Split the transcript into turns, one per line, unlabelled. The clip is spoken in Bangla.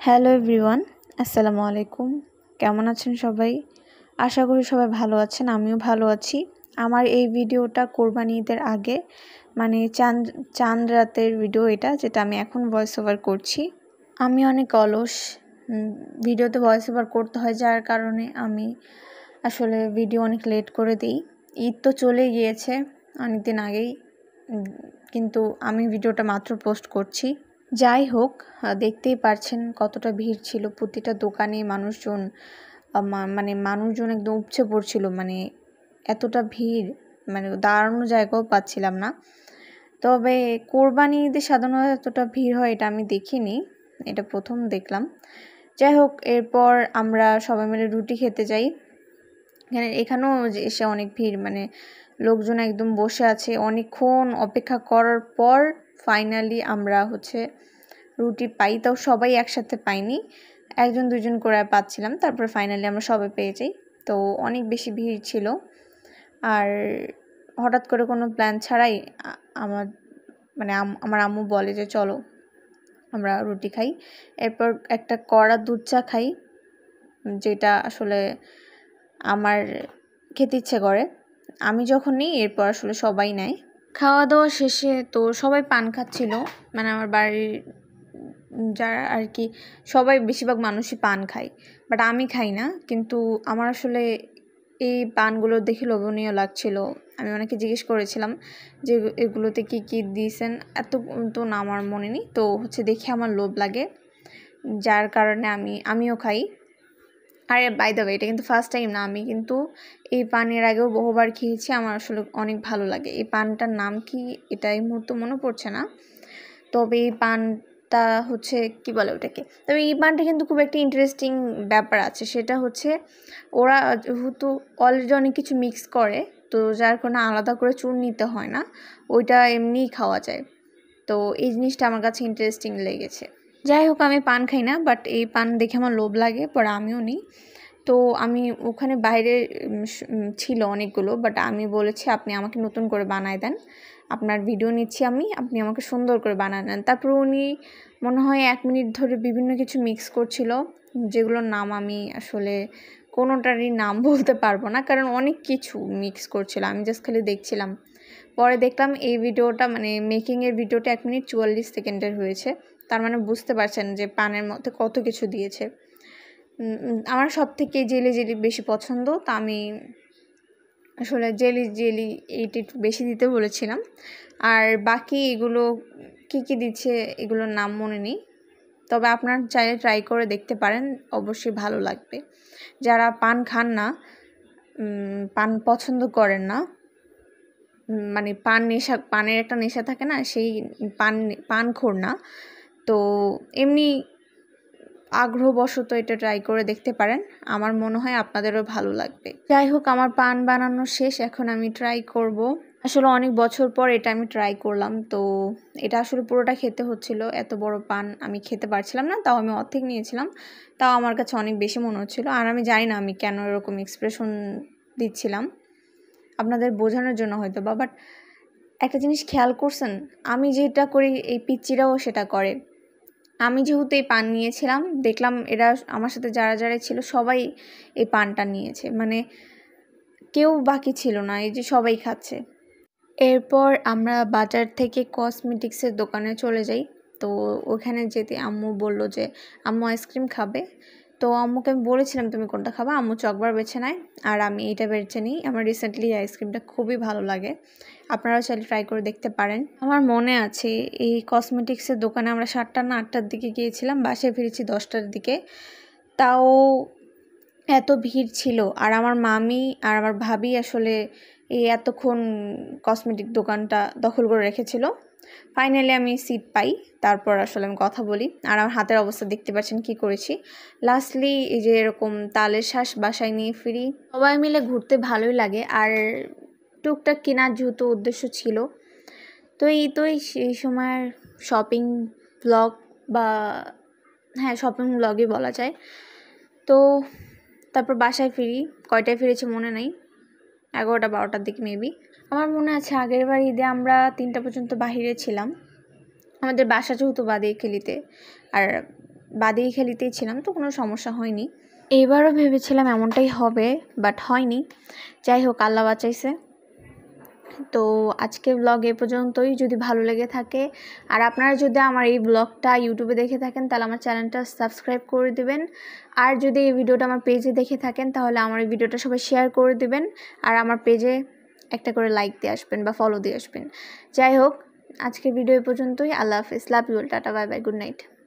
হ্যালো এভরিওয়ান, আসসালামু আলাইকুম। কেমন আছেন সবাই? আশা করি সবাই ভালো আছেন, আমিও ভালো আছি। আমার এই ভিডিওটা কোরবানি ঈদের আগে মানে চাঁদ রাতের ভিডিও এটা, যেটা আমি এখন ভয়েস ওভার করছি। আমি অনেক অলস, ভিডিওতে ভয়েস ওভার করতে হয়, যার কারণে আমি আসলে ভিডিও অনেক লেট করে দিই। ঈদ তো চলে গিয়েছে অনেক দিন আগেই, কিন্তু আমি ভিডিওটা মাত্র পোস্ট করছি। যাই হোক, দেখতেই পারছেন কতটা ভিড় ছিল। প্রতিটা দোকানে মানুষজন মানুষজন একদম উপচে পড়ছিল। এতটা ভিড়, দাঁড়ানোর জায়গাও পাচ্ছিলাম না। তবে কোরবানি ঈদে সাধারণত এতটা ভিড় হয় এটা আমি দেখিনি, এটা প্রথম দেখলাম। যাই হোক, এরপর আমরা সবাই মিলে রুটি খেতে যাই। এখানেও এসে অনেক ভিড়, লোকজন একদম বসে আছে। অনেকক্ষণ অপেক্ষা করার পর ফাইনালি আমরা রুটি পাই, তাও সবাই একসাথে পাইনি, একজন দুজন করে পাচ্ছিলাম। তারপর ফাইনালি আমরা সবাই পেয়ে যাই। তো অনেক বেশি ভিড় ছিল। আর হঠাৎ করে কোনো প্ল্যান ছাড়াই আমার আম্মু বলে যে চলো আমরা রুটি খাই। এরপর একটা কড়া দুধ চা খাই, যেটা আসলে আমার খেতে ইচ্ছে করে। আমি যখন নিই এরপর আসলে সবাই নেয়। খাওয়া দাওয়া শেষে তো সবাই পান খাচ্ছিল, আমার বাড়ির যারা আর কি সবাই বেশিরভাগ মানুষই পান খায়, বাট আমি খাই না। কিন্তু আমার আসলে এই পানগুলো দেখে লোভনীয় লাগছিল। আমি অনেকে জিজ্ঞেস করেছিলাম যে এগুলোতে কি কি দিয়েছেন, এত তো না আমার মনে নেই। তো দেখে আমার লোভ লাগে, যার কারণে আমিও খাই। আর বাই দ্য ওয়ে, এটা কিন্তু ফার্স্ট টাইম না, আমি কিন্তু এই পানের আগেও বহুবার খেয়েছি। আমার আসলে অনেক ভালো লাগে। এই পানটার নাম কি এটা এই মুহূর্তে মনে পড়ছে না, তবে এই পানটা কি বলে ওটাকে। তবে এই পানটা কিন্তু খুব একটা ইন্টারেস্টিং ব্যাপার আছে, সেটা ওরা যেহেতু অলরেডি অনেক কিছু মিক্স করে, তো যার কোনো আলাদা করে চুন নিতে হয় না, ওইটা এমনিই খাওয়া যায়। তো এই জিনিসটা আমার কাছে ইন্টারেস্টিং লেগেছে। যাই হোক, আমি পান খাই না, বাট এই পান দেখে আমার লোভ লাগে, পরে আমিও নিই। তো আমি ওখানে বাইরে ছিল অনেকগুলো, বাট আমি বলেছি আপনি আমাকে নতুন করে বানায় দেন, আপনার ভিডিও নিচ্ছি আপনি আমাকে সুন্দর করে বানায় দেন। তারপর উনি মনে হয় 1 মিনিট ধরে বিভিন্ন কিছু মিক্স করছিল, যেগুলোর নাম আমি আসলে কোনোটারই নাম বলতে পারবো না, কারণ অনেক কিছু মিক্স করছিল। আমি জাস্ট খালি দেখছিলাম। পরে দেখলাম এই ভিডিওটা মেকিংয়ের ভিডিওটা 1 মিনিট 44 সেকেন্ডের হয়েছে। তার বুঝতে পারছেন যে পানের মধ্যে কত কিছু দিয়েছে। আমার সব থেকে জেলি বেশি পছন্দ, তা আমি আসলে জেলি এইটা একটু বেশি দিতে বলেছিলাম। আর বাকি এগুলো কি দিচ্ছে এগুলোর নাম মনে নেই, তবে আপনারা চাইলে ট্রাই করে দেখতে পারেন, অবশ্যই ভালো লাগবে। যারা পান খান না, পান পছন্দ করেন না, পানের একটা নেশা থাকে না, সেই পানখোর না, তো এমনি আগ্রহবশত এটা ট্রাই করে দেখতে পারেন। আমার মনে হয় আপনাদেরও ভালো লাগবে। যাই হোক, আমার পান বানানো শেষ, এখন আমি ট্রাই করব। আসলে অনেক বছর পর এটা আমি ট্রাই করলাম। তো এটা আসলে পুরোটা খেতে হচ্ছিল, এত বড় পান আমি খেতে পারছিলাম না, তাও আমি অর্ধেক নিয়েছিলাম। তাও আমার কাছে অনেক বেশি মনে হচ্ছিল। আর আমি জানি না আমি কেন এরকম এক্সপ্রেশন দিচ্ছিলাম, আপনাদের বোঝানোর জন্য হয়তো বা। বাট একটা জিনিস খেয়াল করছেন, আমি যেটা করি এই পিচ্চিরাও সেটা করে। আমি যেহেতু এই পান নিয়েছিলাম, দেখলাম এরা আমার সাথে যারা যারা ছিল সবাই এই পানটা নিয়েছে, কেউ বাকি ছিল না, এই যে সবাই খাচ্ছে। এরপর আমরা বাজার থেকে কসমেটিক্সের দোকানে চলে যাই। তো ওখানে যেতে আম্মু বলল যে আম্মু আইসক্রিম খাবে। তো আম্মুকে আমি বলেছিলাম তুমি কোনটা খাবা, আম্মু চকবার বেছে নেয় আর আমি এইটা বেছে নিই। আমার রিসেন্টলি আইসক্রিমটা খুবই ভালো লাগে, আপনারাও চাইলে ট্রাই করে দেখতে পারেন। আমার মনে আছে এই কসমেটিক্সের দোকানে আমরা 7টা না 8টার দিকে গিয়েছিলাম, বাসায় ফিরেছি 10টার দিকে। তাও এত ভিড় ছিল। আর আমার মামি আর আমার ভাবি আসলে এই এতক্ষণ কসমেটিক দোকানটা দখল করে রেখেছিল। ফাইনালি আমি সিট পাই, তারপর আসলে আমি কথা বলি। আর আমার হাতের অবস্থা দেখতে পাচ্ছেন কি করেছি। লাস্টলি এই যে এরকম তালের শ্বাস বাসায় নিয়ে ফিরি। সবাই মিলে ঘুরতে ভালোই লাগে, আর টুকটাক কেনার যেহেতু উদ্দেশ্য ছিল। তো সেই সময়ের শপিং ব্লগ, বা হ্যাঁ শপিং ব্লগই বলা যায়। তো তারপর বাসায় ফিরি, কয়টায় ফিরেছি মনে নেই, 11টা 12টার দিকে মেবি। আমার মনে আছে আগের বার ঈদে আমরা 3টা পর্যন্ত বাহিরে ছিলাম, আমাদের বাসা যেহেতু বাদেই খেলিতে। আর বাদিয়ে খেলিতেই ছিলাম, তো কোনো সমস্যা হয়নি। এবারও ভেবেছিলাম এমনটাই হবে, বাট হয়নি। যাই হোক, আল্লাহ বাঁচাইছে। তো আজকে ব্লগ এ পর্যন্তই। যদি ভালো লেগে থাকে আর আপনারা যদি আমার এই ব্লগটা ইউটিউবে দেখে থাকেন তাহলে আমার চ্যানেলটা সাবস্ক্রাইব করে দিবেন। আর যদি এই ভিডিওটা আমার পেজে দেখে থাকেন তাহলে আমার এই ভিডিওটা সবাই শেয়ার করে দিবেন। আর আমার পেজে একটা করে লাইক দিয়ে আসবেন বা ফলো দিয়ে আসবেন। যাই হোক, আজকের ভিডিও এ পর্যন্তই। আল্লাহ হাফেজ, love you, tata, bye bye, good night.